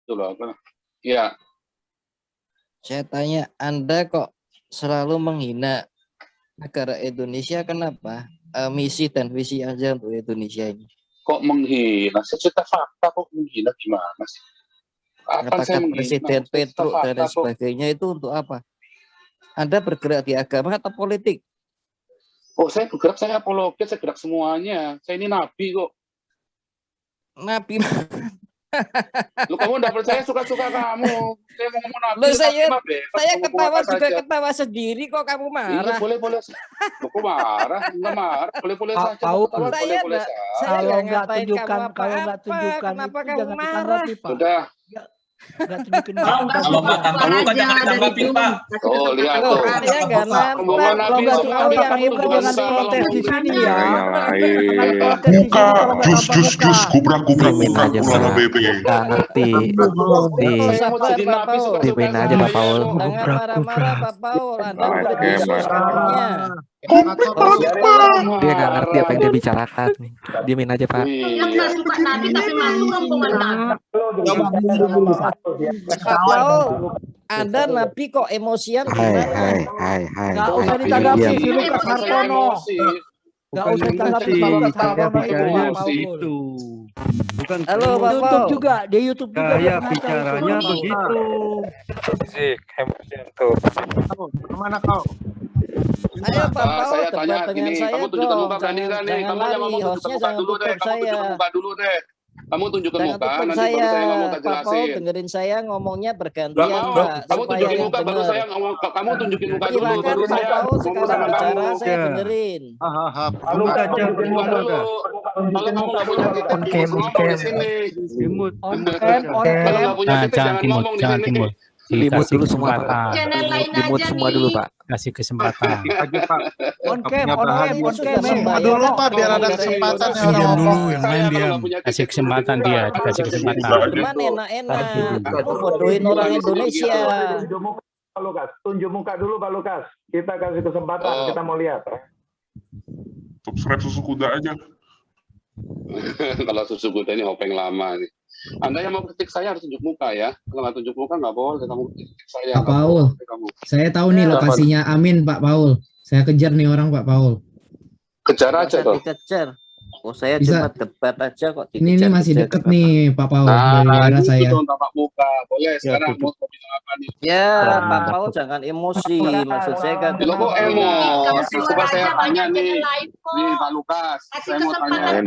Itu loh. Iya. Saya tanya, Anda kok selalu menghina negara Indonesia, kenapa? Misi dan visi aja untuk Indonesia ini. Kok menghina? Secerita fakta kok menghina gimana sih? Apa saya Kata menghina? Presiden Petro dan lain sebagainya itu untuk apa? Anda bergerak di agama atau politik? Oh, saya bergerak, saya apologet, saya gerak semuanya. Saya ini nabi kok. Nabi. Lu kamu nggak percaya, suka-suka kamu. Saya mau ngomong nabi. Loh, saya ketawa juga saja. ketawa sendiri kok kamu marah. Iya, boleh. Aku marah, nggak marah. Boleh saja. Paul, boleh saja. Saya nggak tunjukkan, kalau nggak tunjukkan kenapa itu kamu jangan marah? ditanggapi, Pak. Sudah. Nggak tunjukin. Kalau nggak tanpa jangan ditanggapi, Pak. Oh, lihat tuh. Saya nggak nampak. Kalau nggak tunjukkan kamu jangan protes di sini ya. Jangan protes di sini kalau nggak nampak muka. Gubrak aja BP. nggak ngerti dimain aja Pak Paul. Jangan marah-marah Pak Paul. Anda udah Yesus katanya. Dia nggak ngerti apa yang dia bicarakan nih. Diamin aja Pak. Yang nggak suka nabi tapi masuk rombongan nabi. Pak Paul, Anda nabi kok emosian gimana? Hai. Nggak usah ditanggapi si Lukas Hartono. Nggak usah ditanggapi si Lukas Hartono itu. Bukan Halo, Pak Paul. YouTube juga, di YouTube juga. Kayak bicaranya begitu. Kemana kau? Ayo Pak Paul, saya tanya debat gini, dengan saya kamu tunjukkan dong. muka berani kan nih? Jangan Kamu yang lari, ngomong tunjukkan hostnya muka jangan dulu deh. tutup Kamu saya. tunjukkan muka dulu deh. Kamu tunjukkan Jangan muka, tutup nanti saya, baru saya ngomong, tak Pak Paul, jelasin. dengerin saya ngomongnya Gak bergantian, mau, Mbak, kamu supaya tunjukin yang muka, baru benar. saya ngomong. Kamu tunjukin muka dulu, Silakan baru Pak saya Paul ngomong sekarang sama bicara, kamu. saya dengerin. Kamu aja Tunjukin muka dulu. Kalau kamu nggak punya titik, ngomong di sini. Kalau nggak punya titik, jangan ngomong di sini. Dimut dulu semua Pak. Channel lain Dimut aja semua nih. dulu Pak. kasih kesempatan. On cam. Semua dulu Pak, biar ada kesempatan ya orang ngomong. Yang lain diam. Kasih kesempatan dia, dikasih kesempatan. Teman enak-enak, kamu bodohin orang Indonesia. Tunjuk muka dulu Pak Lukas. Kita kasih kesempatan, kita mau lihat. Subscribe susu kuda aja. Kalau susu kuda ini hopeng lama nih. Anda yang mau kritik saya harus tunjuk muka ya. Kalau nggak tunjuk muka nggak boleh kamu kritik saya. Pak Paul, saya tahu nih lokasinya Amin Pak Paul. Saya kejar nih orang Pak Paul. Kejar aja toh. Dikejar. Oh saya Bisa. cuma debat aja kok. Ini masih deket nih Pak Paul dari daerah saya. Itu tampak muka. Boleh sekarang mau bilang apa nih? Ya Pak Paul jangan emosi. Maksud saya kan. Lo kok emosi? Coba saya tanya nih. Nih Pak Lukas. Saya mau tanya.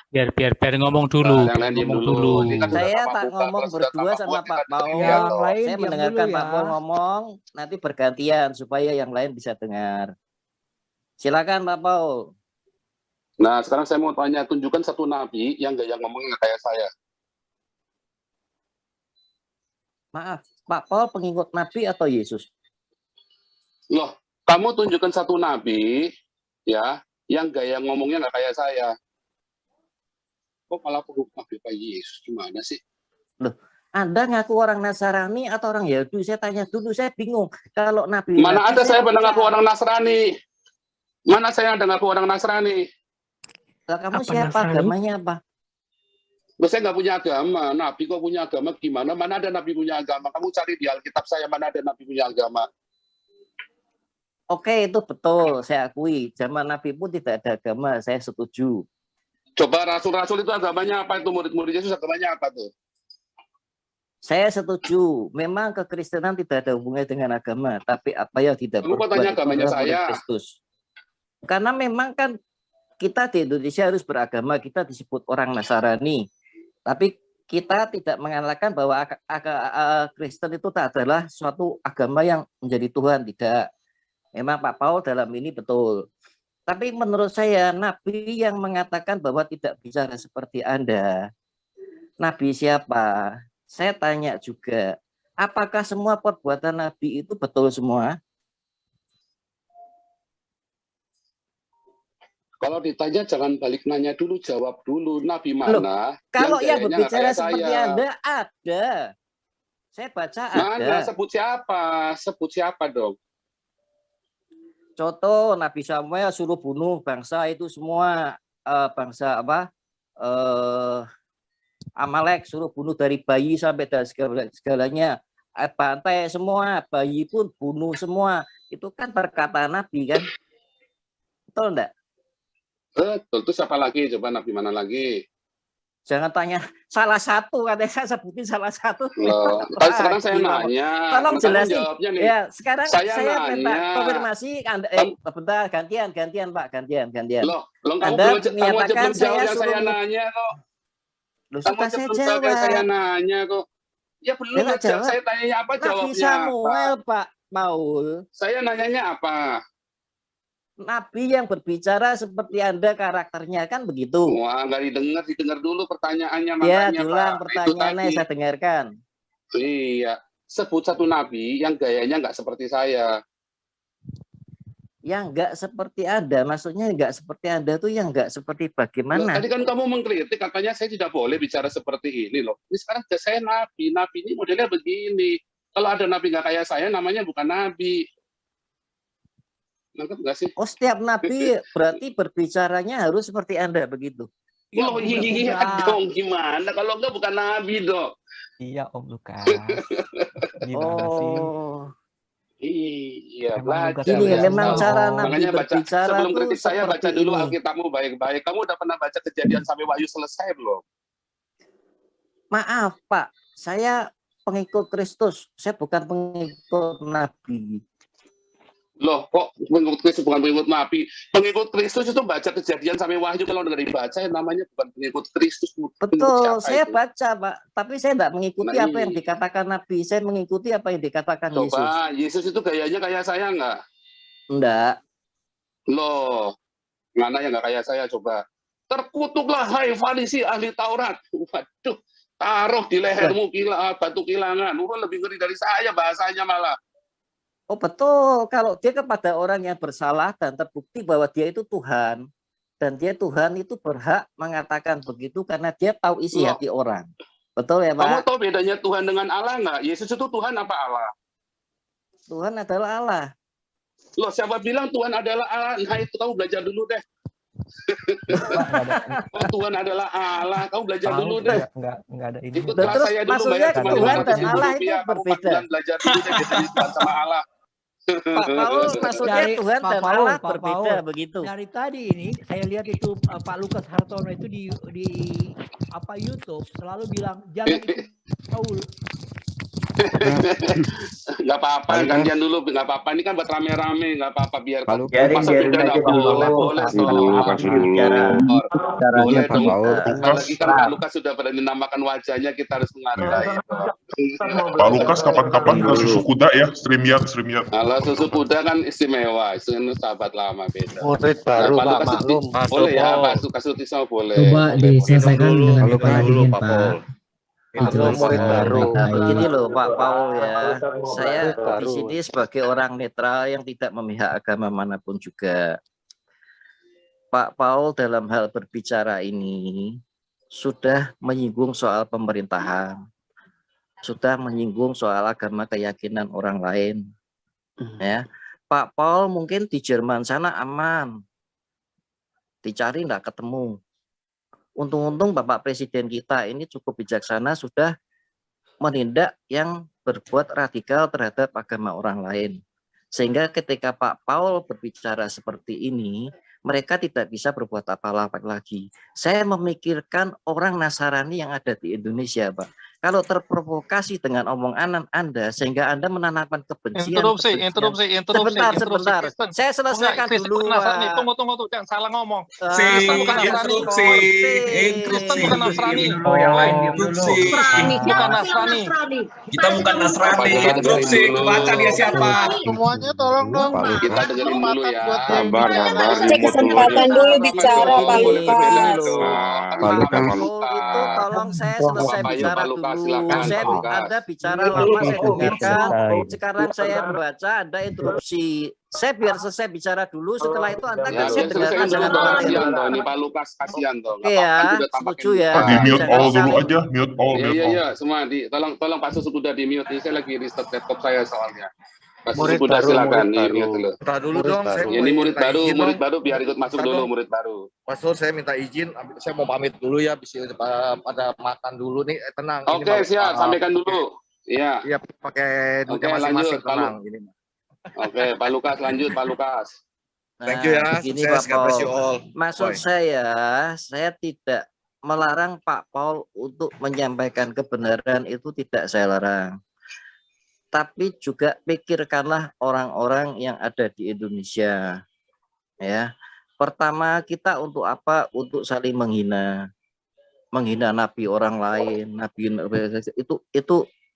Biar ngomong dulu. Ngomong dulu. Saya tak ngomong berdua sama Pak Paul. Yang lain Saya diam mendengarkan dulu Pak ya. Paul ngomong. Nanti bergantian supaya yang lain bisa dengar. Silakan Pak Paul. Nah sekarang saya mau tanya. Tunjukkan satu nabi yang gak ngomongnya kayak saya. Maaf, Pak Paul pengikut Nabi atau Yesus? Loh, kamu tunjukkan satu nabi ya yang gaya ngomongnya nggak kayak saya. Kok malah pengikut Nabi kayak Yesus? Gimana sih? Loh, Anda ngaku orang Nasrani atau orang Yahudi? Saya tanya dulu, saya bingung. Kalau Nabi Mana Nabi, ada saya pernah ngaku orang Nasrani? Mana saya ada ngaku orang Nasrani? Lah, kamu Apa siapa? Nasrani? Agamanya apa? Loh, saya nggak punya agama. Nabi kok punya agama gimana? Mana ada Nabi punya agama? Kamu cari di Alkitab saya, mana ada Nabi punya agama? Oke, itu betul, saya akui. Zaman Nabi pun tidak ada agama, saya setuju. Coba rasul-rasul itu agamanya apa? Itu murid-murid Yesus agamanya apa tuh? Saya setuju. Memang kekristenan tidak ada hubungannya dengan agama, tapi apa yang tidak Kamu kok tanya itu agamanya adalah murid saya? Kristus. Karena memang kan kita di Indonesia harus beragama, kita disebut orang Nasrani. Tapi kita tidak mengalahkan bahwa Kristen itu tak adalah suatu agama yang menjadi Tuhan, tidak. Memang Pak Paul dalam ini betul. Tapi menurut saya Nabi yang mengatakan bahwa tidak bicara seperti Anda, Nabi siapa? Saya tanya juga, apakah semua perbuatan Nabi itu betul semua? Kalau ditanya jangan balik nanya dulu, jawab dulu. Nabi mana? Kalau yang gayanya nggak berbicara kayak seperti saya? Anda ada. Saya baca Mana? ada. Sebut siapa? Sebut siapa dong? Contoh Nabi Samuel suruh bunuh bangsa itu semua bangsa apa? Amalek suruh bunuh dari bayi sampai dan segalanya, bantai semua, bayi pun bunuh semua. Itu kan perkataan Nabi kan, betul enggak? Betul. Terus siapa lagi? Coba Nabi mana lagi? Jangan tanya salah satu, katanya saya sebutin salah satu. Loh, sekarang saya nanya. Tolong jelasin. Ya, sekarang saya minta nanya. konfirmasi. Bentar, gantian Pak, gantian. Loh, kamu Anda belum menyatakan saya nanya kok. Loh, sudah saya jawab. Saya nanya kok. Ya belum jawab. Saya tanya apa jawabnya? Nabi Samuel, Pak Paul. Saya nanyanya apa? Nabi yang berbicara seperti Anda karakternya, kan begitu? Wah, nggak didengar dulu pertanyaannya. Ya, ulang pertanyaannya, saya dengarkan. Iya, sebut satu Nabi yang gayanya nggak seperti saya. Yang nggak seperti Anda, maksudnya nggak seperti Anda tuh yang nggak seperti bagaimana? Tadi kan kamu mengkritik, katanya saya tidak boleh bicara seperti ini loh. Ini sekarang saya Nabi ini modelnya begini. Kalau ada Nabi nggak kayak saya, namanya bukan Nabi. Nangkep nggak sih? Oh, setiap Nabi berarti berbicaranya harus seperti Anda begitu? Loh, iya dong, gimana? Kalau enggak bukan Nabi dong. Iya Om Lukas. Oh. Iya, belajar. Ini memang cara Nabi berbicara. Sebelum kritik saya baca dulu Alkitabmu baik-baik. Kamu udah pernah baca Kejadian sampai Wahyu selesai belum? Maaf Pak, saya pengikut Kristus. Saya bukan pengikut Nabi. Loh, kok pengikut Kristus bukan pengikut Nabi? Pengikut Kristus itu baca Kejadian sampai Wahyu, kalau nggak dibaca namanya bukan pengikut Kristus. Betul, saya baca Pak, tapi saya tidak mengikuti apa yang dikatakan Nabi. Saya mengikuti apa yang dikatakan Yesus. Coba, Yesus itu gayanya kayak saya nggak? Enggak. Loh, mana yang nggak kayak saya coba? Terkutuklah hai Farisi ahli Taurat. Waduh, taruh di lehermu batu kilangan. Lebih ngeri dari saya bahasanya malah. Oh betul, kalau dia kepada orang yang bersalah dan terbukti bahwa dia itu Tuhan, dan dia Tuhan itu berhak mengatakan begitu karena dia tahu isi hati orang. Betul ya Pak? Kamu tahu bedanya Tuhan dengan Allah nggak? Yesus itu Tuhan apa Allah? Tuhan adalah Allah. Loh, siapa bilang Tuhan adalah Allah? Nah itu kamu belajar dulu deh. Tuhan adalah Allah, kamu belajar dulu deh. Enggak ada ini. Ikut kelas saya dulu, bayar cuma Tuhan dan Allah itu rupiah. berbeda. Belajar dulu deh bedanya Tuhan sama Allah. Pak Paul, maksudnya Tuhan dan Allah berbeda begitu. Dari tadi ini saya lihat itu Pak Lukas Hartono itu di YouTube selalu bilang jangan ikut Paul. Nggak apa-apa, gantian dulu, nggak apa-apa. Ini kan buat rame-rame, nggak apa-apa, biar biarin aja dulu. Boleh dong. Apalagi kan Pak Lukas sudah pernah dinamakan wajahnya, kita harus menghargai. Pak Lukas kapan-kapan ke Susu Kuda ya, streamyard. Kalau Susu Kuda kan istimewa, itu kan sahabat lama beda. Murid baru Pak maklum. Boleh ya, Pak Lukas Sutisno boleh. Coba diselesaikan dengan kepala dingin Pak. Murid baru. Begini loh Pak Paul ya, saya di sini sebagai orang netral yang tidak memihak agama manapun juga. Pak Paul dalam hal berbicara ini sudah menyinggung soal pemerintahan, sudah menyinggung soal agama keyakinan orang lain. Ya, Pak Paul mungkin di Jerman sana aman, dicari nggak ketemu. Untung-untung Bapak Presiden kita ini cukup bijaksana, sudah menindak yang berbuat radikal terhadap agama orang lain. Sehingga ketika Pak Paul berbicara seperti ini, mereka tidak bisa berbuat apa-apa lagi. Saya memikirkan orang Nasrani yang ada di Indonesia, Pak. Kalau terprovokasi dengan omongan Anda sehingga Anda menanamkan kebencian. Interupsi. Sebentar. Saya selesaikan dulu. Tunggu, jangan salah ngomong. Interupsi. Kristen bukan Nasrani. Yang lain bukan Nasrani. Kita bukan Nasrani. Interupsi, baca dia siapa. Semuanya tolong dong. Kita dengerin dulu ya. Sabar. Cek kesempatan dulu bicara Pak Lukas. Itu tolong saya selesai bicara dulu. Saya Anda bicara lama saya dengarkan. Sekarang saya membaca, Anda interupsi. Saya biar selesai bicara dulu. Setelah itu Anda kasih dengarkan dengan Ini Pak Lukas kasihan dong. Iya, setuju ya. Di mute all dulu aja, mute all. Iya, semua tolong Pak Susu udah di mute. Saya lagi restart laptop saya soalnya. Pak Sukuda silakan. Ini dulu. Dulu dong, saya Ini murid minta izin murid dong. baru biar ikut masuk Bentar dulu dong. murid baru. Mas Sul, saya minta izin, saya mau pamit dulu ya, bisa pada makan dulu nih, tenang. Ini Oke, siap, sampaikan dulu. Iya. Iya, pakai Oke, duitnya masing-masing, lanjut, Pak tenang. Ini. Oke, Pak Lukas lanjut, Pak Lukas. Thank you ya, begini, sukses, Pak God bless Paul. you all. Maksud Bye. saya tidak melarang Pak Paul untuk menyampaikan kebenaran, itu tidak saya larang. Tapi juga pikirkanlah orang-orang yang ada di Indonesia. Ya. Pertama, kita untuk apa? Untuk saling menghina nabi orang lain, nabi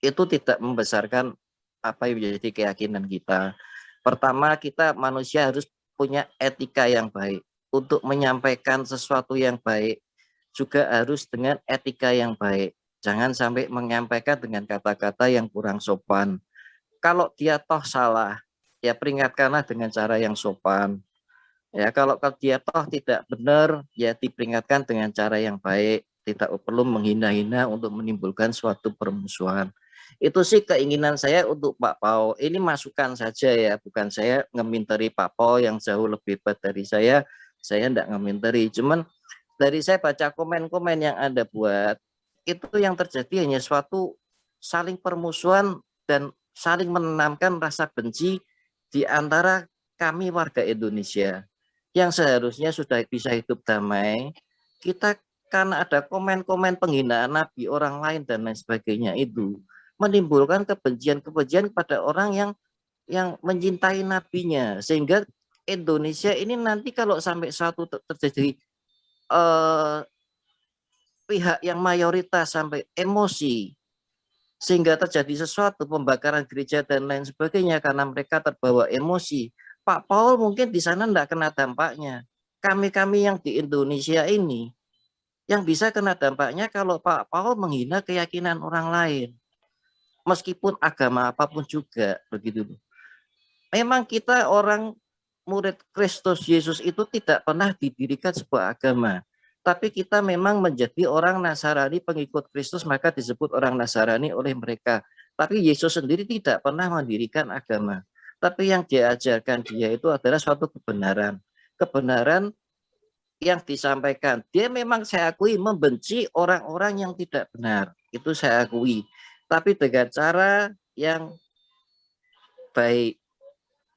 itu tidak membesarkan apa yang menjadi keyakinan kita. Pertama, kita manusia harus punya etika yang baik. Untuk menyampaikan sesuatu yang baik juga harus dengan etika yang baik. Jangan sampai menyampaikan dengan kata-kata yang kurang sopan. Kalau dia toh salah, ya peringatkanlah dengan cara yang sopan. Ya, kalau dia toh tidak benar, ya diperingatkan dengan cara yang baik. Tidak perlu menghina-hina untuk menimbulkan suatu permusuhan. Itu sih keinginan saya untuk Pak Paul. Ini masukan saja ya, bukan saya ngeminteri Pak Paul yang jauh lebih hebat dari saya enggak ngeminteri. Cuman dari saya baca komen-komen yang Anda buat, itu yang terjadi hanya suatu saling permusuhan dan saling menanamkan rasa benci di antara kami warga Indonesia yang seharusnya sudah bisa hidup damai. Kita karena ada komen-komen penghinaan nabi orang lain dan lain sebagainya itu menimbulkan kebencian-kebencian kepada orang yang mencintai nabinya, sehingga Indonesia ini nanti kalau sampai suatu terjadi pihak yang mayoritas sampai emosi sehingga terjadi sesuatu pembakaran gereja dan lain sebagainya karena mereka terbawa emosi, Pak Paul mungkin di sana tidak kena dampaknya. Kami yang di Indonesia ini yang bisa kena dampaknya kalau Pak Paul menghina keyakinan orang lain, meskipun agama apapun juga begitu. Memang kita orang murid Kristus Yesus itu tidak pernah didirikan sebuah agama. Tapi kita memang menjadi orang Nasrani pengikut Kristus, maka disebut orang Nasrani oleh mereka. Tapi Yesus sendiri tidak pernah mendirikan agama. Tapi yang diajarkan dia itu adalah suatu kebenaran. Kebenaran yang disampaikan. Dia memang saya akui membenci orang-orang yang tidak benar. Itu saya akui. Tapi dengan cara yang baik.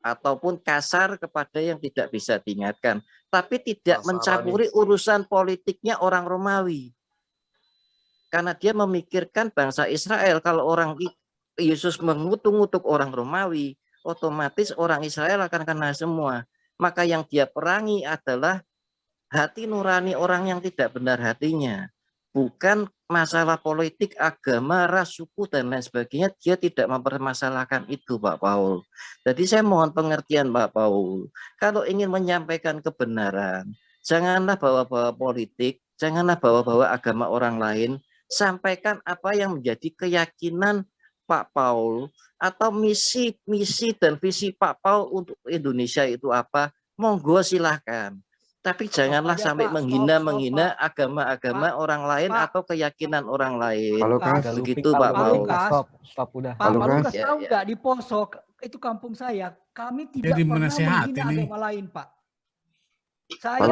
Ataupun kasar kepada yang tidak bisa diingatkan, tapi tidak mencampuri urusan politiknya orang Romawi, karena dia memikirkan bangsa Israel. Kalau orang Yesus mengutuk orang Romawi, otomatis orang Israel akan kena semua. Maka yang dia perangi adalah hati nurani orang yang tidak benar hatinya, bukan masalah politik, agama, ras, suku, dan lain sebagainya. Dia tidak mempermasalahkan itu, Pak Paul. Jadi saya mohon pengertian, Pak Paul. Kalau ingin menyampaikan kebenaran, janganlah bawa-bawa politik, janganlah bawa-bawa agama orang lain. Sampaikan apa yang menjadi keyakinan Pak Paul, atau misi dan visi Pak Paul untuk Indonesia itu apa. Monggo silahkan. Tapi janganlah sampai menghina agama-agama orang lain atau keyakinan orang lain. Begitu Pak Paul. Stop udah. Pak Lukas tahu nggak di Poso itu kampung saya, kami tidak pernah menghina agama lain, Pak. Saya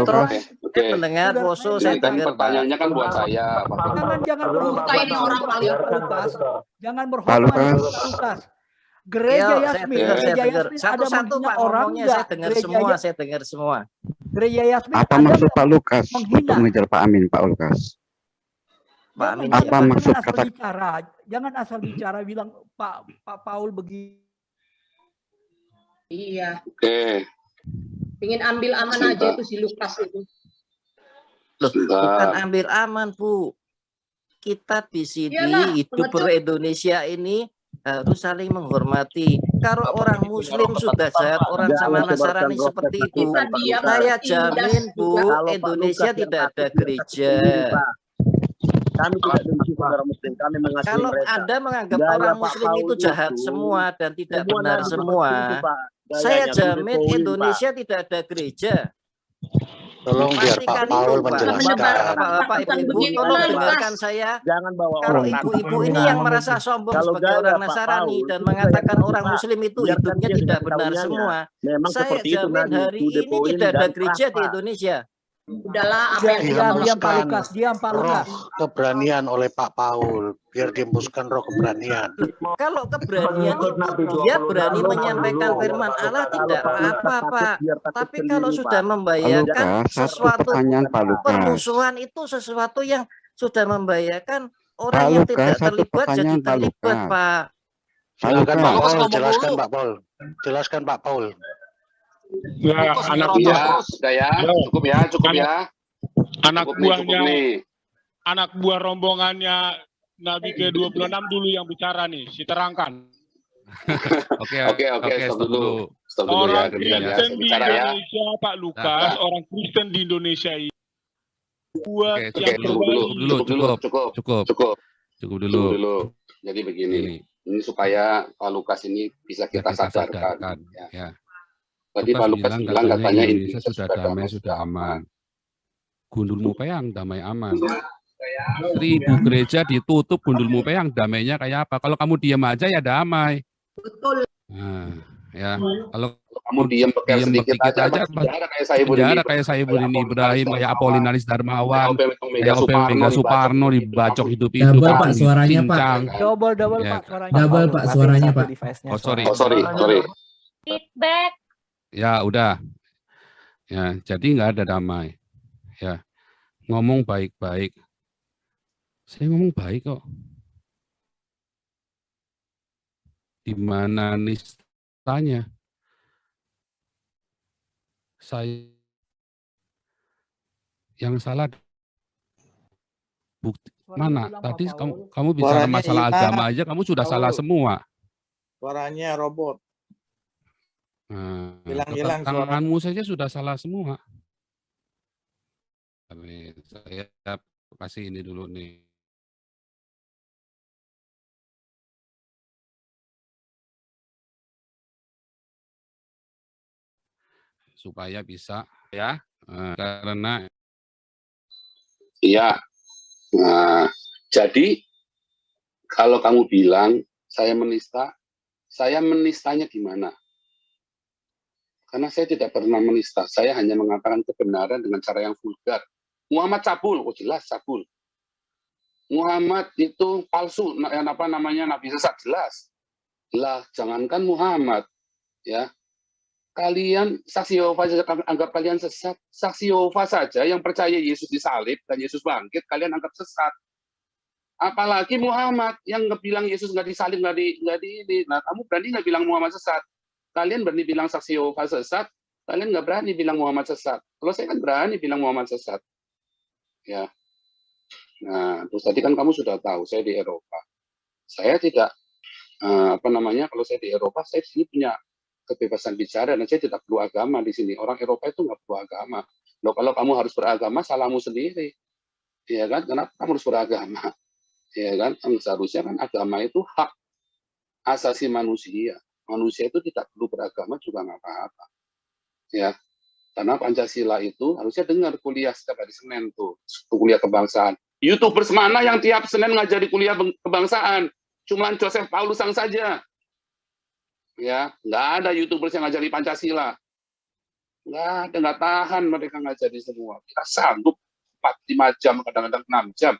mendengar Poso, saya dengar pertanyaannya kan buat saya. Jangan berhormat ini orang paling Lukas. Jangan berhormat Lukas. Gereja Yasmin, satu-satu Pak ngomongnya, saya dengar semua. Gereja Yasmin. Apa maksud Pak Lukas untuk mengejar Pak Amin, Pak Lukas? Pak Amin. Apa maksud kata? Jangan asal bicara bilang Pak Paul begini. Iya. Ingin ambil aman aja itu si Lukas itu. Bukan ambil aman, Bu. Kita di sini hidup ber-Indonesia ini harus saling menghormati. Kalau orang Muslim sudah jahat, orang sama Nasrani seperti itu, saya jamin, Bu, Indonesia tidak ada gereja. Kami tidak benci saudara Muslim, kami mengasihi kalau mereka. Anda menganggap orang Muslim itu jahat semua dan tidak benar semua, saya jamin Indonesia tidak ada gereja. Tolong biar Pak Pastikan Paul itu, Pak. menjelaskan. Bapak, Ibu, tolong dengarkan saya. Jangan bawa Kalau orang ibu-ibu takut. ini yang merasa sombong Kalau sebagai gaya orang Pak Nasrani Paul, dan itu mengatakan gaya orang Pak. Muslim itu Biarkan hidupnya dia tidak dengan benar kaulnya. semua, Memang saya seperti itu jamin tadi, hari to the ini point tidak ada dan gereja di keras, Pak. Indonesia. Udahlah, Diam, Amin. Pak Dihembuskan Lukas. Diam, Pak Lukas. roh keberanian oleh Pak Paul. Biar dihembuskan roh keberanian. Kalau keberanian itu dia berani menyampaikan firman Allah tidak apa-apa, Pak. Tapi kalau sudah Pak membahayakan Lukas, satu sesuatu pertanyaan Pak Lukas. permusuhan itu sesuatu yang sudah membahayakan orang Pak yang Lukas, tidak satu terlibat jadi pertanyaan Pak terlibat, Lukas. Pak. Silakan Pak Lukas. Paul, jelaskan Pak Paul. Jelaskan Pak Paul. Ya, anak buah, sudah ya, cukup ya, cukup ya. Anak Cukup nih, cukup buahnya, nih. anak buah rombongannya Nabi ke-26 dulu yang bicara nih, diterangkan. Oke, stop dulu. Stop dulu ya, Orang kemudian ya, Kristen saya di bicara ya. Indonesia, Pak Lukas, orang Kristen di Indonesia ini buat Oke, yang cukup dulu. Jadi begini, ini supaya Pak Lukas ini bisa kita sadarkan. Ya. Tadi Pak Lukas bilang katanya Indonesia sudah damai, sudah aman. Gundulmu Peyang damai aman. 1000 gereja ditutup, Gundulmu Peyang damainya kayak apa? Kalau kamu diam aja ya damai. Betul. Nah, ya. Kalau kamu diam sedikit aja, penjara kayak saya ini Ibrahim, kayak Apolinaris Darmawan, kayak Mega Suparno dibacok hidup-hidup. Double Pak suaranya Pak. Double Ya. Pak suaranya. Double Pak suaranya Pak. Sorry. Feedback. Ya udah. Ya, jadi nggak ada damai. Ya, ngomong baik-baik. Saya ngomong baik kok. Di mana nistanya? Saya yang salah bukti mana? Tadi kamu bicara masalah agama aja, kamu sudah salah semua. Suaranya robot. Nah, Hilang-hilang tanganmu saja sudah salah semua. Saya kasih ini dulu nih. Supaya bisa ya, karena iya. Nah, jadi kalau kamu bilang saya menistanya di mana? Karena saya tidak pernah menista, saya hanya mengatakan kebenaran dengan cara yang vulgar. Muhammad cabul, oh jelas cabul. Muhammad itu palsu, apa namanya nabi sesat, jelas. Lah, jangankan Muhammad, ya. Kalian saksi Yehova saja anggap kalian sesat. Saksi Yehova saja yang percaya Yesus disalib dan Yesus bangkit, kalian anggap sesat. Apalagi Muhammad yang bilang Yesus nggak disalib, nggak di ini. Nah, kamu berani nggak bilang Muhammad sesat? Kalian berani bilang saksi Yehova sesat, kalian nggak berani bilang Muhammad sesat. Kalau saya kan berani bilang Muhammad sesat. Ya. Nah, terus tadi kan kamu sudah tahu, saya di Eropa. Saya tidak, kalau saya di Eropa, saya di sini punya kebebasan bicara, dan saya tidak perlu agama di sini. Orang Eropa itu nggak perlu agama. Loh, kalau kamu harus beragama, salahmu sendiri. Ya kan? Kenapa kamu harus beragama? Ya kan? Seharusnya kan agama itu hak asasi manusia. Manusia itu tidak perlu beragama juga nggak apa-apa. Ya. Karena Pancasila itu harusnya dengar kuliah setiap hari Senin tuh, kuliah kebangsaan. YouTubers mana yang tiap Senin ngajari kuliah kebangsaan? Cuman Joseph Paulusang saja. Ya, nggak ada YouTubers yang ngajari Pancasila. Nggak ada, nggak tahan mereka ngajari semua. Kita sanggup 4-5 jam, kadang-kadang 6 jam.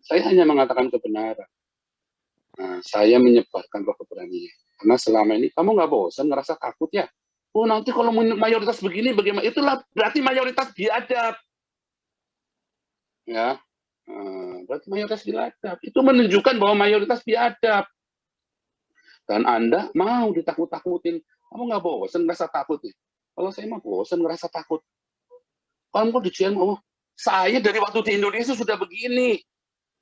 Saya hanya mengatakan kebenaran. Nah, saya menyebarkan roh keberanian. Karena selama ini kamu nggak bosan, ngerasa takut ya? Oh, nanti kalau mayoritas begini, bagaimana? Itulah berarti mayoritas biadab. Ya, berarti mayoritas biadab. Itu menunjukkan bahwa mayoritas biadab. Dan Anda mau ditakut-takutin. Kamu nggak bosan ngerasa takut nih? Kalau saya mah bosan ngerasa takut. Kamu kok dijual ngomong, saya dari waktu di Indonesia sudah begini.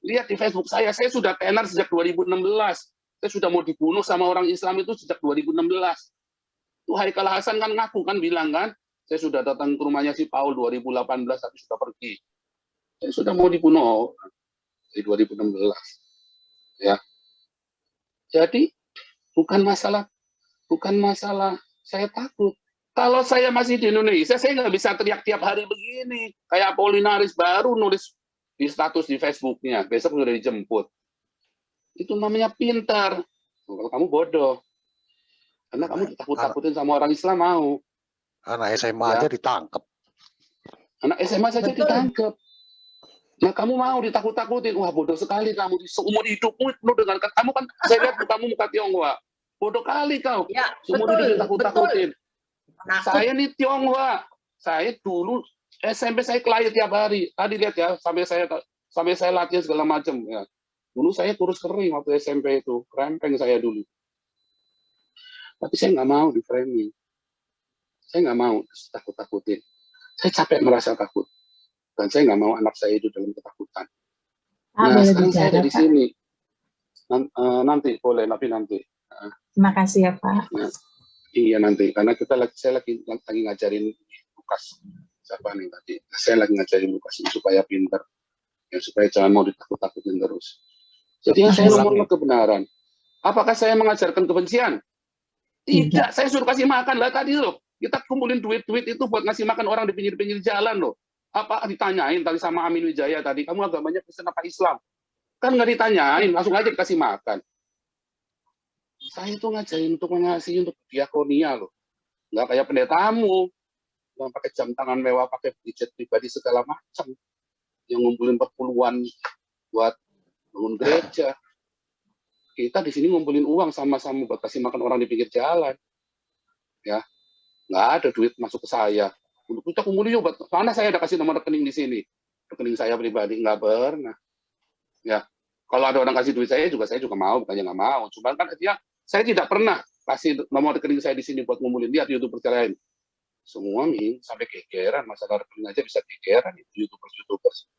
Lihat di Facebook saya sudah tenar sejak 2016. Saya sudah mau dibunuh sama orang Islam itu sejak 2016. Tuh Haikal Hasan kan ngaku kan bilang kan, saya sudah datang ke rumahnya si Paul 2018 tapi sudah pergi. Saya sudah mau dibunuh di 2016. Ya. Jadi bukan masalah saya takut. Kalau saya masih di Indonesia, saya nggak bisa teriak tiap hari begini. Kayak Apolinaris baru nulis di status di Facebooknya, besok sudah dijemput. Itu namanya pintar. Kalau kamu bodoh. Karena kamu ditakut-takutin sama orang Islam mau. Anak SMA Ya. aja ditangkap. Anak SMA saja ditangkap. Nah, kamu mau ditakut-takutin. Wah, bodoh sekali kamu. Seumur hidupmu penuh dengan... Kamu kan, saya lihat kamu muka Tionghoa. Bodoh kali kau. Ya, Seumur betul, hidup ditakut-takutin. Nakut. Saya nih Tionghoa. Saya dulu SMP saya kelahi tiap hari. Tadi lihat ya, sampai saya latihan segala macam ya. Dulu saya kurus kering waktu SMP itu. Krempeng saya dulu. Tapi saya nggak mau di framing. Saya nggak mau takut-takutin. Saya capek merasa takut. Dan saya nggak mau anak saya itu dalam ketakutan. Nah, sekarang saya ada di sini. Nanti boleh, tapi nanti. Terima kasih ya Pak. Nah, iya nanti, karena saya lagi ngajarin Lukas. Siapa nih tadi? Saya lagi ngajarin Lukas ini supaya pintar. Ya, supaya jangan mau ditakut-takutin terus. Jadi yang saya ngomong kebenaran. Apakah saya mengajarkan kebencian? Tidak, saya suruh kasih makan lah tadi loh. Kita kumpulin duit-duit itu buat ngasih makan orang di pinggir-pinggir jalan loh. Apa ditanyain tadi sama Amin Wijaya tadi, kamu agamanya Kristen apa Islam? Kan nggak ditanyain, langsung aja dikasih makan. Saya itu ngajarin untuk mengasihi, untuk diakonia loh. Nggak kayak pendetamu, yang pakai jam tangan mewah, pakai gadget pribadi segala macam. Yang ngumpulin perpuluhan buat bangun gereja. Kita di sini ngumpulin uang sama-sama buat kasih makan orang di pinggir jalan. Ya, nggak ada duit masuk ke saya. Untuk kita kumpulin buat mana saya ada kasih nomor rekening di sini. Rekening saya pribadi nggak pernah. Ya, kalau ada orang kasih duit saya juga mau, bukannya nggak mau. Cuman kan dia saya tidak pernah kasih nomor rekening saya di sini buat ngumpulin. Lihat YouTuber lain. Semua nih sampai gegeran, masalah rekening aja bisa gegeran itu YouTubers.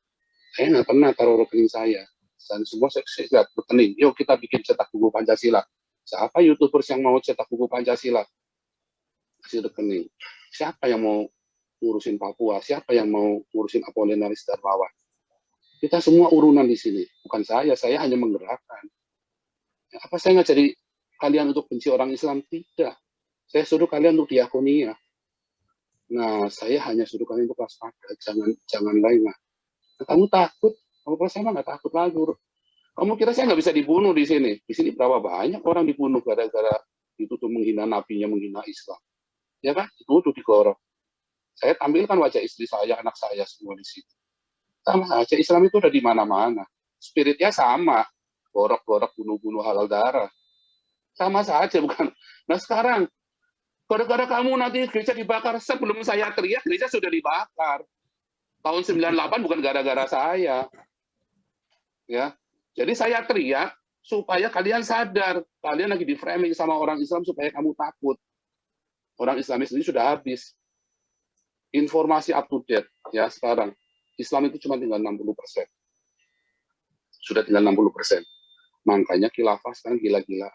Saya nggak pernah taruh rekening saya. Dan semua saya lihat rekening. Yuk kita bikin cetak buku Pancasila. Siapa YouTubers yang mau cetak buku Pancasila? Kasih rekening. Siapa yang mau ngurusin Papua? Siapa yang mau ngurusin Apolinaris Darmawan? Kita semua urunan di sini. Bukan saya hanya menggerakkan. Ya, apa saya nggak jadi kalian untuk benci orang Islam? Tidak. Saya suruh kalian untuk diakonia. Nah, saya hanya suruh kalian untuk waspada. Jangan lain. Nah, kamu takut? Kamu kalau saya nggak takut lagi. Kamu kira saya nggak bisa dibunuh di sini? Di sini berapa banyak orang dibunuh gara-gara itu tuh menghina nabinya, menghina Islam. Ya kan? Itu digorok. Saya tampilkan wajah istri saya, anak saya semua di situ. Sama saja Islam itu udah di mana-mana. Spiritnya sama. Gorok-gorok, bunuh-bunuh halal darah. Sama saja bukan. Nah sekarang, gara-gara kamu nanti gereja dibakar, sebelum saya teriak, gereja sudah dibakar. Tahun 98 bukan gara-gara saya. Ya, jadi saya teriak supaya kalian sadar. Kalian lagi di framing sama orang Islam supaya kamu takut. Orang Islamis ini sudah habis. Informasi up to date. Ya sekarang. Islam itu cuma tinggal 60%. Sudah tinggal 60%. Makanya khilafah sekarang gila-gila.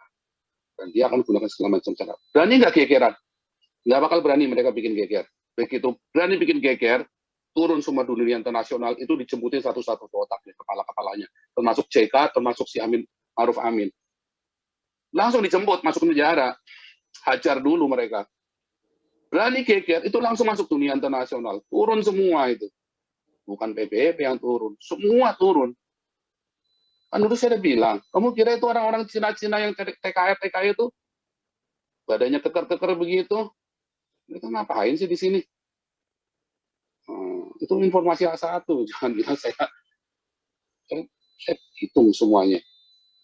Dan dia akan gunakan segala macam cara. Berani nggak gegeran? Nggak bakal berani mereka bikin geger. Begitu berani bikin geger, turun semua dunia internasional, itu dijemputin satu-satu ke otak, kepala-kepalanya. Termasuk JK, termasuk si Amin, Ma'ruf Amin. Langsung dijemput, masuk penjara. Hajar dulu mereka. Berani geger, itu langsung masuk dunia internasional. Turun semua itu. Bukan PBB yang turun. Semua turun. Kan dulu saya udah bilang, kamu kira itu orang-orang Cina-Cina yang TKI itu badannya keker-keker begitu, mereka ngapain sih di sini? Itu informasi A1, jangan bilang saya hitung semuanya.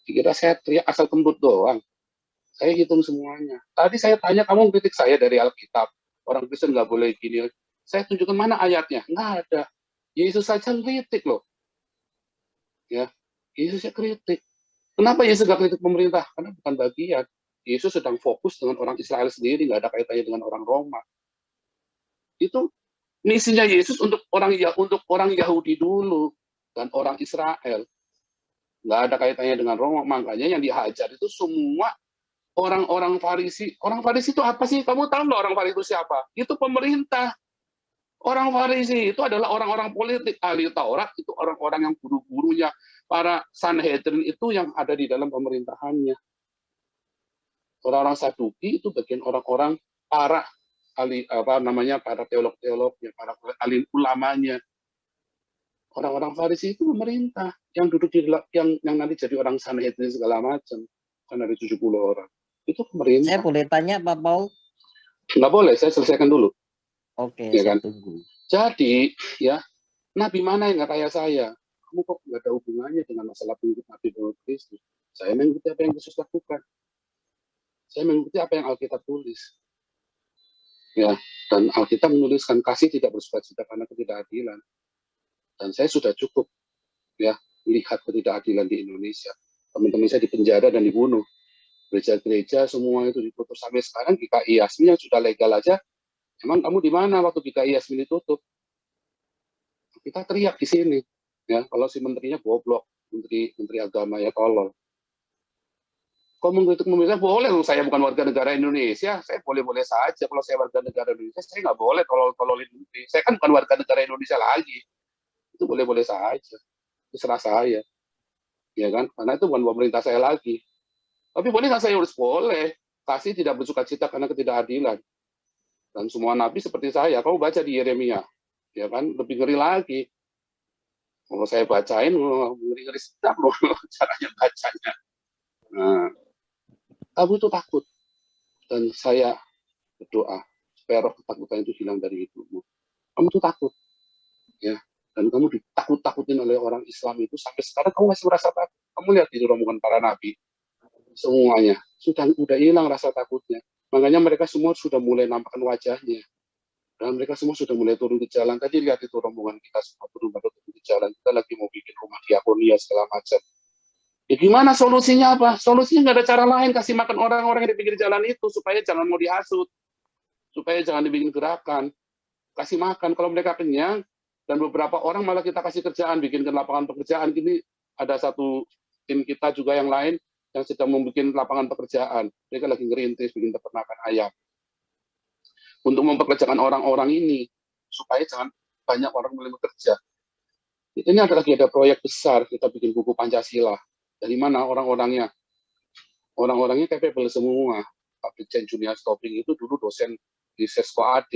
Dikira saya teriak asal kentut doang. Saya hitung semuanya. Tadi saya tanya, kamu kritik saya dari Alkitab, orang Kristen nggak boleh gini. Saya tunjukkan mana ayatnya, nggak ada. Yesus saja kritik loh. Ya, Yesus ya kritik. Kenapa Yesus nggak kritik pemerintah? Karena bukan bagian. Yesus sedang fokus dengan orang Israel sendiri, nggak ada kaitannya dengan orang Roma. Itu misinya Yesus untuk orang Yahudi dulu dan orang Israel. Nggak ada kaitannya dengan Roma. Makanya yang dihajar itu semua orang-orang Farisi. Orang Farisi itu apa sih? Kamu tahu nggak orang Farisi itu siapa? Itu pemerintah. Orang Farisi itu adalah orang-orang politik, ahli Taurat, itu orang-orang yang guru-gurunya, para Sanhedrin itu yang ada di dalam pemerintahannya. Orang-orang Saduki itu bagian orang-orang para ahli para teolog-teolognya, para ahli ulamanya. Orang-orang Farisi itu pemerintah yang duduk di yang nanti jadi orang Sanhedrin segala macam. Kan ada 70 orang. Itu pemerintah. Saya boleh tanya Pak Paul? Nggak boleh, saya selesaikan dulu. Oke, ya saya kan? tunggu. Jadi, ya, Nabi mana yang nggak kayak saya? Kamu kok nggak ada hubungannya dengan masalah pengikut Nabi Muhammad Kristus? Saya mengikuti apa yang Yesus lakukan. Saya mengikuti apa yang Alkitab tulis. Ya, dan Alkitab menuliskan kasih tidak bersukacita karena ketidakadilan. Dan saya sudah cukup ya melihat ketidakadilan di Indonesia. Teman-teman saya dipenjara dan dibunuh. Gereja-gereja semua itu ditutup sampai sekarang. GKI Yasmin yang sudah legal aja. Emang kamu di mana waktu GKI Yasmin ditutup? Kita teriak di sini. Ya, kalau si menterinya goblok, menteri agama ya tolol. Kalau mengkritik pemerintah boleh, saya bukan warga negara Indonesia, saya boleh-boleh saja. Kalau saya warga negara Indonesia, saya nggak boleh tololin menteri. Saya kan bukan warga negara Indonesia lagi. Itu boleh-boleh saja. Itu serah saya. Ya kan? Karena itu bukan pemerintah saya lagi. Tapi boleh nggak saya urus? Boleh. Kasih tidak bersukacita karena ketidakadilan. Dan semua nabi seperti saya. Kamu baca di Yeremia. Ya kan? Lebih ngeri lagi. Kalau saya bacain, ngeri-ngeri sedap loh caranya bacanya. Nah, kamu itu takut. Dan saya berdoa supaya roh ketakutan itu hilang dari hidupmu. Kamu itu takut. Ya. Dan kamu ditakut-takutin oleh orang Islam itu sampai sekarang kamu masih merasa takut. Kamu lihat di rombongan para nabi. Semuanya. Sudah hilang rasa takutnya. Makanya mereka semua sudah mulai nampakkan wajahnya. Dan mereka semua sudah mulai turun ke jalan. Tadi lihat itu rombongan kita semua turun ke jalan. Kita lagi mau bikin rumah diakonia segala macam. Ya gimana solusinya apa? Solusinya nggak ada cara lain. Kasih makan orang-orang yang di pinggir jalan itu. Supaya jangan mau dihasut. Supaya jangan dibikin gerakan. Kasih makan. Kalau mereka kenyang. Dan beberapa orang malah kita kasih kerjaan. Bikinkan lapangan pekerjaan. Gini ada satu tim kita juga yang lain. Yang sedang membuat lapangan pekerjaan. Mereka lagi ngerintis. Bikin peternakan ayam. Untuk mempekerjakan orang-orang ini. Supaya jangan banyak orang mulai bekerja. Ini ada proyek besar. Kita bikin buku Pancasila. Dari mana orang-orangnya? Orang-orangnya capable semua. Pak Brigjen Junior Stopping itu dulu dosen di Sesko AD.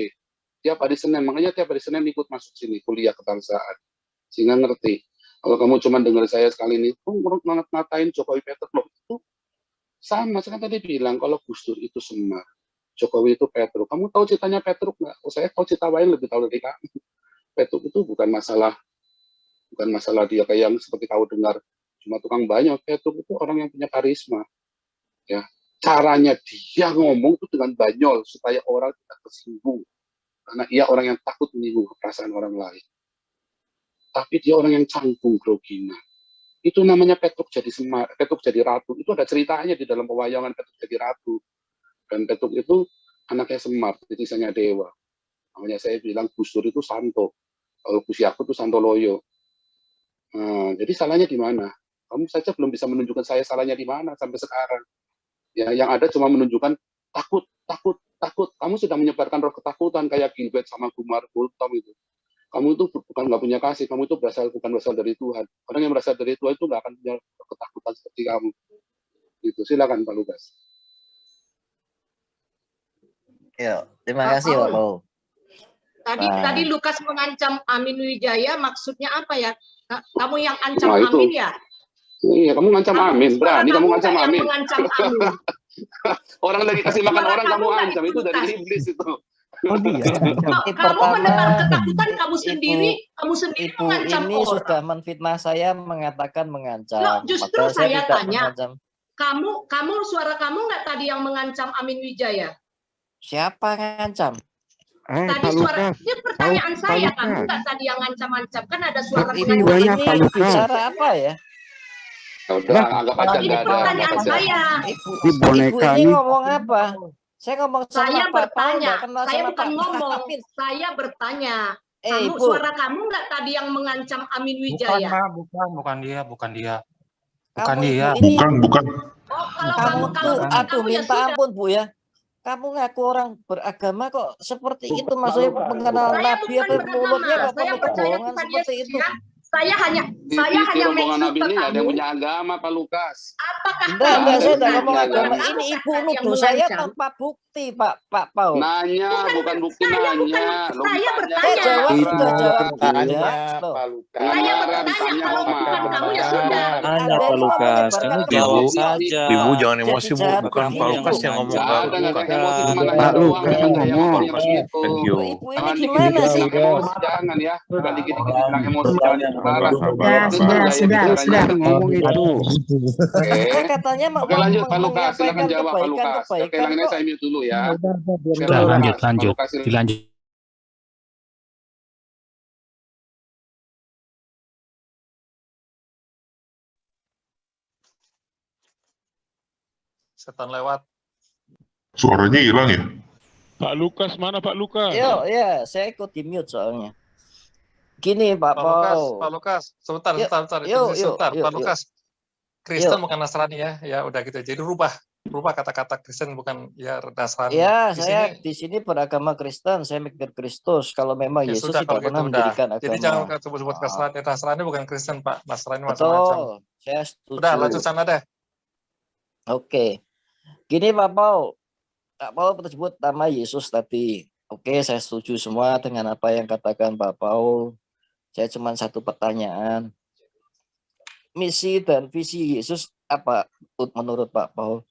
Tiap hari Senin, makanya tiap hari Senin ikut masuk sini, kuliah kebangsaan. Sehingga ngerti. Kalau kamu cuma dengar saya sekali ini, ngatain Jokowi Petruk, loh, itu sama. Saya kan tadi bilang, kalau Gus Dur itu Semar, Jokowi itu Petruk. Kamu tahu ceritanya Petruk nggak? Oh, saya tahu cerita lain lebih tahu dari kamu. Petruk itu bukan masalah dia kayak yang seperti kau dengar, cuma tukang banyak. Petruk itu orang yang punya karisma. Ya, caranya dia ngomong itu dengan banyol supaya orang tidak tersinggung. Karena ia orang yang takut menyinggung perasaan orang lain. Tapi dia orang yang canggung groginya. Itu namanya Petruk jadi Semar, Petruk jadi ratu. Itu ada ceritanya di dalam pewayangan Petruk jadi ratu. Dan Petruk itu anaknya Semar, titisannya dewa. Makanya saya bilang Gus Dur itu Santo. Kalau Gus Yakut itu Santo Loyo. Nah, jadi salahnya di mana? Kamu saja belum bisa menunjukkan saya salahnya di mana sampai sekarang. Ya, yang ada cuma menunjukkan takut. Kamu sudah menyebarkan roh ketakutan kayak Gilbert sama Gumar Gultom itu. Kamu itu bukan nggak punya kasih, kamu itu bukan berasal dari Tuhan. Orang yang berasal dari Tuhan itu nggak akan punya roh ketakutan seperti kamu. Itu silakan Pak Lukas. Ya, terima kasih Pak Paul. Tadi Lukas mengancam Amin Wijaya, maksudnya apa ya? Kamu yang ancam Amin ya? Iya, kamu ngancam Amin, berani kamu ngancam Amin. Mengancam Amin. Orang lagi kasih makan orang kamu ancam, itu dari iblis itu. Oh dia. Kamu menebar ketakutan kamu sendiri mengancam ini orang. Sudah menfitnah saya mengatakan mengancam. Loh, justru saya tanya, mengancam. kamu suara kamu nggak tadi yang mengancam Amin Wijaya? Siapa ngancam? Tadi suara, ini pertanyaan saya, kamu nggak tadi yang ngancam-ngancam, kan ada suara pengancam. Ini bicara apa ya? Udah, anggap aja ini nggak ada. pertanyaan saya. Ibu ini ngomong apa? Saya ngomong sama Saya Pak Paul, bertanya, kenal saya sama bukan Pak ngomong, Amin. saya bertanya. Ibu. Suara kamu nggak tadi yang mengancam Amin Wijaya? Bukan dia. Bukan. Oh, kalau Kamu tuh, aduh kamu ya minta sudah. ampun Bu ya. Kamu ngaku orang beragama kok seperti itu, maksudnya mengenal Nabi apa mulutnya kok penuh kebohongan seperti itu. Saya hanya Di rombongan Nabi ini nggak ada yang kamu. punya agama, Pak Lukas. Apakah Enggak, kamu saya tidak pernah ngomong agama. diajarkan Ini ibu yang nuduh saya mengancam? tanpa bukti, Pak Paul. Nanya, bukan bukti nanya. Lo Saya ditanya, Saya bertanya. jawab sudah jawab Tanya, jelas loh. Pak Lukas. Saya Marah bertanya, ditanya kalau kok bukan kamu ya marah. sudah. Anda Anda Pak ini mau Lukas, menyebarkan kamu jawab kebohongan. saja. Ibu jangan Jadi emosi, Bu. jahat Bukan Pak begitu. Lukas yang ngomong. Nggak ada, nggak Bukan. emosi, cuma Pak nanya Lu, doang. kan Emang saya ngomong. ngomongnya begitu. Thank you. Ibu ini Jangan gimana dikit-dikit sih? bilang emosi, jangan ya. Jangan dikit-dikit bilang emosi, jangan marah. Sudah. Ngomong itu. Oke. Katanya mau Oke, lanjut Pak Lukas, silakan menyampaikan jawab Pak Lukas. Oke, kebaikan lainnya kok. saya mute dulu ya. Sudah, lanjut, Pak Lukas, silakan. dilanjut. Setan lewat. Suaranya hilang ya? Pak Lukas, mana Pak Lukas? Yo, ya, saya ikut di mute soalnya. Gini Pak Paul. Pak Lukas, sebentar. Yuk, Sebentar, yuk. Pak Lukas. Kristen Yuk. bukan Nasrani ya, ya udah gitu. Jadi rubah kata-kata Kristen bukan ya Nasrani. Ya, Di saya sini- di sini beragama Kristen, saya mikir Kristus. Kalau memang Ya Yesus sudah, tidak kalau pernah gitu mendirikan udah. agama. Jadi jangan sebut-sebut Nasrani. Nasrani bukan Kristen, Pak. Nasrani macam-macam. Betul, saya setuju. Udah, lanjut sana deh. Oke, gini Pak Paul menyebut nama Yesus tadi. Oke, saya setuju semua dengan apa yang katakan Pak Paul. Saya cuma satu pertanyaan. Misi dan visi Yesus apa menurut Pak Paul?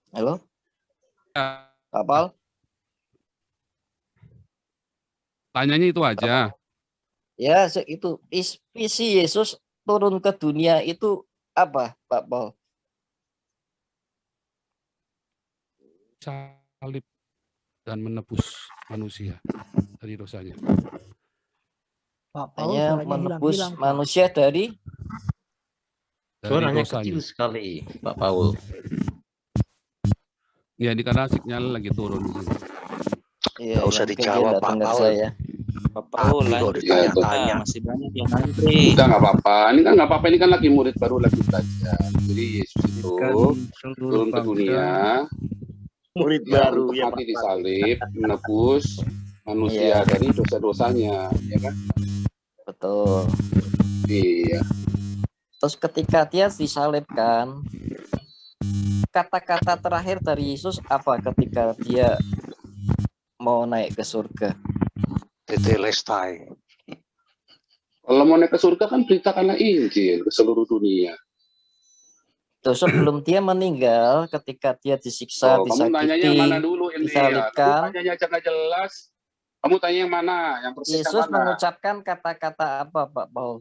Halo, Pak Paul? Tanyanya itu aja. Ya, itu visi Yesus turun ke dunia itu apa, Pak Paul? Salib dan menebus manusia dari dosanya. Pak Paul Hanya suaranya menebus hilang-hilang, Pak. manusia dari Dari Suaranya dosanya. kecil sekali, Pak Paul. Ya, ini karena sinyal lagi turun di sini. Iya, Nggak usah mungkin dia dijawab, nggak Pak dengar Paul. saya. Pak Paul, Tapi kalau lanjut. ditanya-tanya. Masih banyak yang ngantri. Udah nggak apa-apa. Ini kan nggak apa-apa. Ini kan lagi murid baru lagi belajar. Jadi Yesus itu turun ke dunia. Murid Ya, baru untuk ya mati Pak. disalib, menebus manusia Iya. dari dosa-dosanya, ya kan? Betul. Iya. Terus ketika dia disalibkan, kata-kata terakhir dari Yesus apa ketika dia mau naik ke surga? Tetelestai. Kalau mau naik ke surga kan beritakanlah Injil ke seluruh dunia. Terus sebelum dia meninggal, ketika dia disiksa, Oh, kamu tanyanya yang mana disakiti, dulu ini ya? Kamu disalibkan, tanyanya aja nggak jelas. Kamu tanya yang mana? Yang persis yang Yesus mana? mengucapkan kata-kata apa, Pak Paul?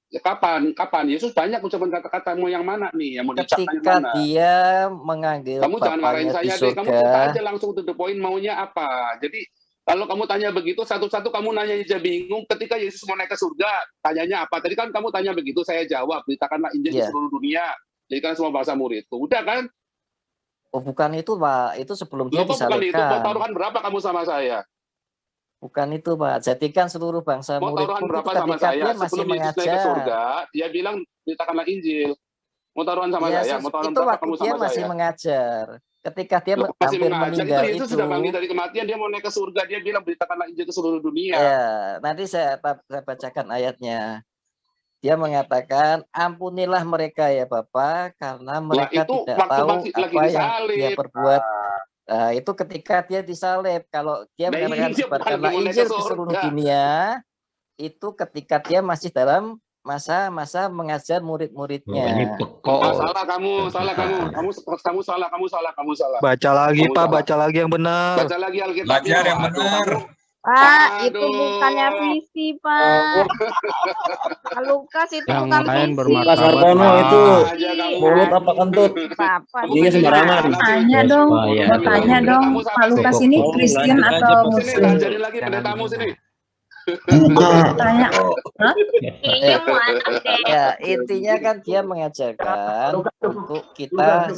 Ya, kapan? Yesus banyak ucapan kata-kata mau yang mana nih? Yang mau diucapkan yang Ketika mana? dia mengambil Kamu jangan marahin Bapaknya di saya deh. Kamu surga, kita aja langsung to the point maunya apa. Jadi kalau kamu tanya begitu satu-satu kamu nanya aja bingung. Ketika Yesus mau naik ke surga, tanyanya apa? Tadi kan kamu tanya begitu, saya jawab. Beritakanlah Injil ke Iya. seluruh dunia. Jadikan semua bahasa muridku. Udah kan? oh bukan itu Pak, itu sebelum dia Loh, kok bukan itu? Mau disalibkan. taruhan berapa kamu sama saya? Bukan itu Pak, jadikan seluruh bangsa Mau taruhan muridku itu berapa sama ketika saya? dia masih Sebelum Yesus naik ke mengajar. surga, dia bilang beritakanlah Injil. Mau taruhan sama Ya, saya? Mau taruhan itu berapa waktu kamu dia sama masih saya? mengajar. Ketika dia Loh, masih hampir mengajar meninggal itu Yesus sudah bangkit dari kematian, dia mau naik ke surga, dia bilang beritakanlah Injil ke seluruh dunia. ya, nanti saya bacakan ayatnya. Dia mengatakan, ampunilah mereka ya Bapak, karena mereka itu tidak waktu tahu masih lagi apa yang dia disalib. perbuat. Nah, itu ketika dia disalib. Kalau dia Nah, mengatakan iya, sebarkanlah bukan mau naik Injil ke ke seluruh surga. dunia, itu ketika dia masih dalam masa-masa mengajar murid-muridnya. Salah kamu salah. Baca lagi, Kamu Pak. salah. Baca lagi yang benar. Baca lagi Alkitabnya. Belajar yang Aduh, benar. kamu- Pak, itu Aduh. bukannya visi, Pak. Pak Lukas itu Yang bukan lain visi. bermartabat, Sartono Pak. itu aja kamu. mulut apa kentut? Bapak. Dia sembarangan. Tanya dong, Oh, iya. mau tanya dong, Kamu sama Pak Lukas ini Cukup. Kristen Lanjut atau aja, Pak. Sini, Muslim? lanjutin lagi pendetamu sini. Tanya. Hah? Kayaknya mau deh. Ya, intinya kan dia mengajarkan untuk kita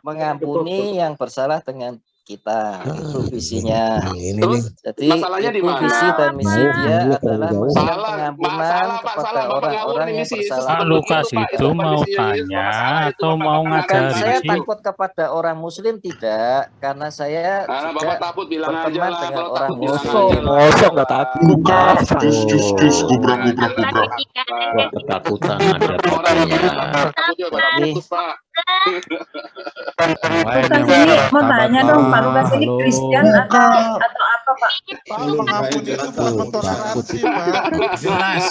mengampuni yang bersalah dengan kita. Itu visinya. Terus Jadi masalahnya di itu mana? visi dan misi dia adalah memberikan Salah, pengampunan salah Pak, kepada salah Bapak ngawur orang-orang nih yang misi Yesus bersalah. bukan Lukas begitu, Pak. itu Itu bukan mau misinya Yesus, tanya Bapak salah itu atau Bapak mau tengah-tengah Bukan ngajari saya sih? takut kepada orang Muslim, tidak, karena saya Karena juga Bapak takut bilang aja berteman lah, dengan kalau orang takut bilang Muslim. aja lah. Mosok nggak takut. Lukas, cus, gubrak. Ketakutan ada papanya. Takut juga pada putus, Pak. Lukas ini mau tanya dong, Pak Lukas ini Kristen atau apa, Pak? Pak, mengampuni itu bukan mentoleransi, Pak. Jelas.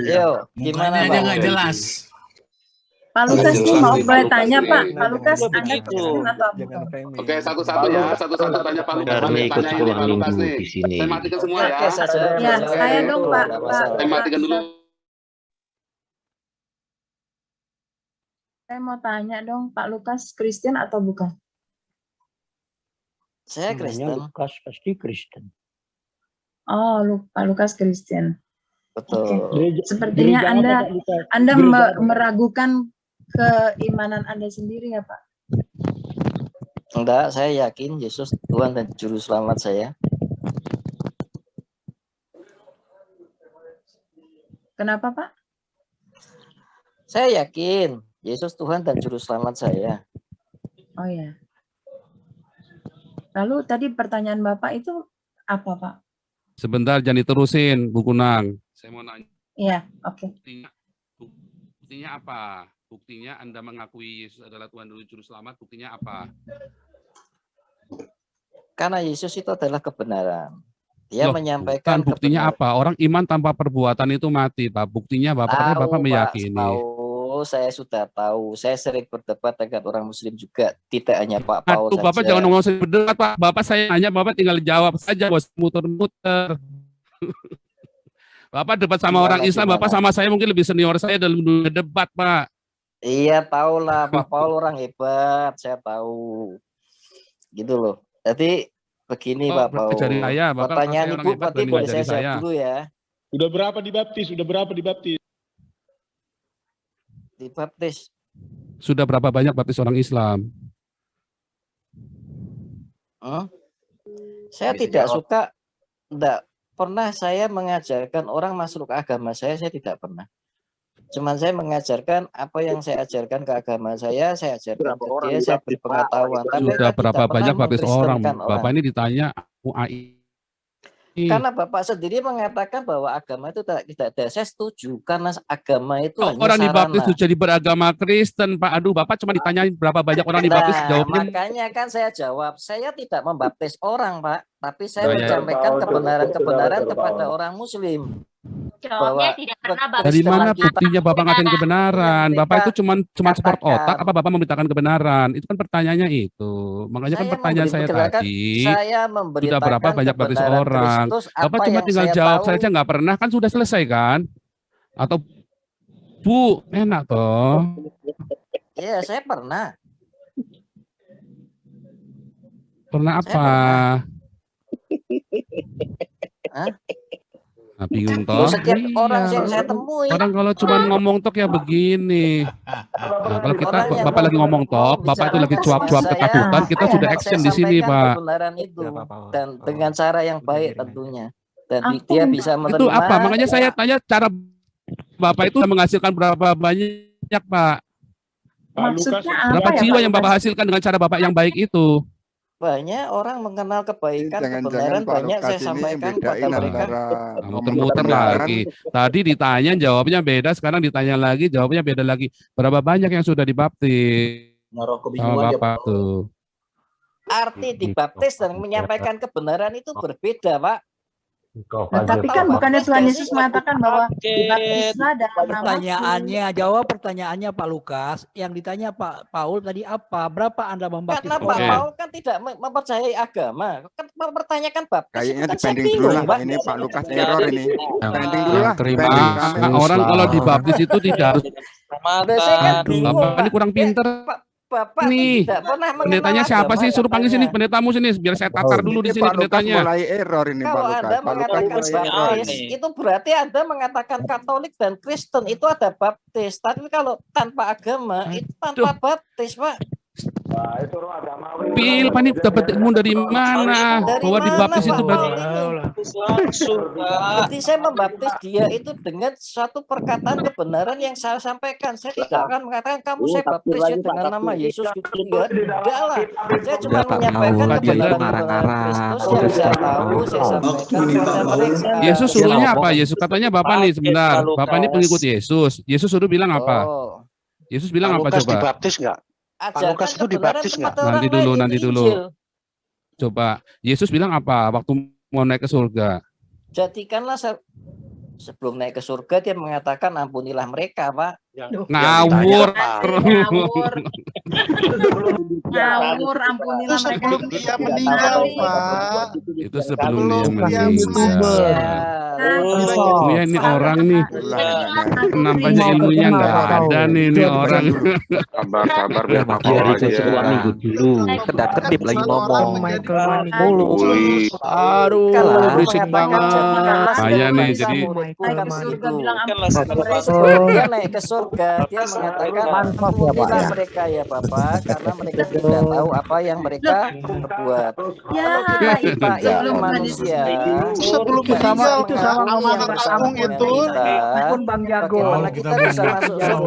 Yo, gimana Mukanya aja Pak? nggak jelas. Pak Lukas nih mau boleh tanya, Pak. Pak Lukas Begitu. Anda Kristen atau bukan? Oke, satu-satu ya, satu-satu tanya Pak Lukas. Kami ikut Tanya ini sekolah Pak Lukas minggu nih. di sini. Saya matikan semua ya. Oke, saya jawab. Ya, saya dong, Pak. Saya matikan dulu. Saya mau tanya dong, Pak Lukas Kristen atau bukan? Saya Kristen. Lukas pasti Kristen. Oh, Pak Lukas Kristen. Betul. Sepertinya Gereja Anda apa, Pak Lukas? Anda Gereja apa? meragukan keimanan Anda sendiri ya, Pak? Enggak, saya yakin Yesus Tuhan dan Juru Selamat saya. Kenapa, Pak? Saya yakin Yesus Tuhan dan Juru Selamat saya. Oh ya. Lalu tadi pertanyaan Bapak itu apa, Pak? Sebentar, jangan diterusin, Bu Kunang. Saya mau nanya. Iya, oke. Buktinya apa? Buktinya Anda mengakui Yesus adalah Tuhan dan Juru Selamat, buktinya apa? Karena Yesus itu adalah kebenaran. Dia Loh, menyampaikan bukan, buktinya apa? Orang iman tanpa perbuatan itu mati, Pak. Buktinya Bapak, Bapak meyakini. Tahu, saya sudah tahu. Saya sering berdebat dengan orang Muslim juga. Tidak hanya Pak Paul Aduh, Bapak saja. jangan ngomong saya berdebat, Pak. Bapak saya nanya, Bapak tinggal jawab saja, bos, muter-muter. Bapak debat sama Gimana, orang Islam, gimana? Bapak sama saya mungkin lebih senior saya dalam dunia debat, Pak. Iya, tahu lah Pak Paul orang hebat, saya tahu. Gitu loh. Jadi begini Pak Paul. Cari saya, Bapak Pertanyaan saya Ibu orang hebat, berarti berani boleh saya ngajari jawab dulu ya. Udah berapa dibaptis? Udah berapa dibaptis? Dibaptis. Sudah berapa banyak baptis orang Islam? Saya tidak suka, enggak pernah saya mengajarkan orang masuk ke agama saya tidak pernah. Cuman saya mengajarkan apa yang saya ajarkan ke agama saya ajarkan ke dia, saya beri pengetahuan. Tapi Sudah kan berapa tidak pernah banyak baptis orang? mengkristenkan Bapak ini ditanya UAI. Karena Bapak sendiri mengatakan bahwa agama itu tidak ada. Saya setuju karena agama itu hanya Orang dibaptis sarana. itu jadi beragama Kristen, Pak. Aduh, Bapak cuma ditanyain berapa banyak orang dibaptis, jawabnya. Makanya kan saya jawab, saya tidak membaptis orang, Pak, tapi saya Ya, ya. menyampaikan kebenaran-kebenaran kepada orang Muslim. Jawabnya tidak pernah baptis. Dari mana kita buktinya Bapak ngatain kebenaran? Bapak itu cuma sport katakan. otak apa Bapak memberitakan kebenaran? Itu kan pertanyaannya itu. Makanya kan pertanyaan saya tadi, saya sudah berapa banyak baptis kebenaran orang? Kristus, Bapak apa cuma yang tinggal saya jawab tahu. saja nggak pernah, kan sudah selesai kan? Atau Bu, enak toh. Iya, saya pernah. Pernah apa? Hah? Nah, bingung toh. Setiap orang Iya. yang saya temui. Orang kalau cuma ngomong tok ya begini. Nah, kalau kita Orang yang Bapak lagi ngomong tok, Bapak itu lagi cuap-cuap saya- ketakutan, kita sudah saya action di sini, sampaikan Pak. kebenaran itu dan dengan cara yang baik tentunya. Dan dia bisa menerima. Itu apa? Makanya saya tanya cara Bapak itu menghasilkan berapa banyak, Pak? Maksudnya Berapa apa ya, jiwa Pak yang Bapak Lukas? hasilkan dengan cara Bapak yang baik itu? Banyak orang mengenal kebaikan, Jangan-jangan kebenaran, Pak banyak Lukas saya ini sampaikan kepada bedain mereka. antara Muter-muter kebenaran. lagi. Tadi ditanya jawabnya beda, sekarang ditanya lagi jawabnya beda lagi. Berapa banyak yang sudah dibaptis? Sama Bapak tuh. Arti dibaptis dan menyampaikan kebenaran itu berbeda, Pak. Nah, tapi kan bukannya Tuhan Yesus mengatakan bahwa dibaptislah dalam namaku. Pertanyaannya, jawab pertanyaannya Pak Lukas. Yang ditanya Pak Paul tadi apa? Berapa Anda membaptis Karena Pak orang? Paul kan tidak mempercayai agama. Kan mempertanyakan baptis Kayaknya itu kan saya dibanding dulu bingung, lah. Pak. Ini Pak Lukas error ini. Banding dulu Yang lah. terima Banding. orang kalau dibaptis itu tidak harus. Nah, saya kan bingung, Bapak ini Pak. kurang pinter. Bapak Nih, tidak pernah mengenal pendetanya siapa agama, sih? Suruh panggil sini katanya. pendetamu sini biar saya tatar dulu di Ini sini Pak Lukas pendetanya. mulai error ini Pak Kalau Lukas. Anda Pak Lukas mengatakan mulai error baptis, ini. itu berarti Anda mengatakan Katolik dan Kristen itu ada baptis. Tapi kalau tanpa agama, itu tanpa baptis, Pak. Nah, itu roh agamawi. Pil, Pak, ini dapat ilmu dari mana? Dari Bahwa mana, dibaptis itu Pak berarti Paul ini? Langsung, Pak. Berarti saya membaptis dia itu dengan suatu perkataan kebenaran yang saya sampaikan. Saya tidak akan mengatakan kamu saya baptis ya dengan nama Yesus gitu. Enggak lah. Saya cuma Udah, Pak menyampaikan Paul, dia kebenaran ngarang-ngarang. Kristus yang saya tahu, saya sampaikan kepada mereka. Yesus Dia suruhnya ngomong. apa? Yesus katanya Bapak nih sebentar. Bapak ini pengikut Yesus. Yesus suruh bilang apa? Oh, Yesus bilang apa Lukas coba? dibaptis nggak? ajarkan Lukas itu kebenaran dibaptis nggak? kepada orang Nanti dulu, lain, nanti itu dulu. Injil. Coba Yesus bilang apa waktu mau naik ke surga? Jadikanlah sebelum naik ke surga dia mengatakan ampunilah mereka, Pak. Ngawur. Ngawur, ampunilah mereka. Sebelum dia meninggal, Pak. Itu sebelum dia Dia meninggal. Ya ini orang nih nampaknya ilmunya nggak ada nih ini orang. Sabar biar Pak Paul Dari aja. minggu dulu. Kedap-kedip lagi ngomong. Mulu. Aduh, berisik banget. Saya nih jadi Bukan Surga begitu. bilang Dia naik ke surga, dia mengatakan ampunilah mereka ya Bapak, karena mereka tidak tahu apa yang mereka perbuat. Ya, Kalau kita ini manusia, Sebelum tidak meninggal bisa tuh sama mengakui yang amanat bersama agung dengan itu. kita, Pun Bang Jago. bagaimana kita bisa masuk surga?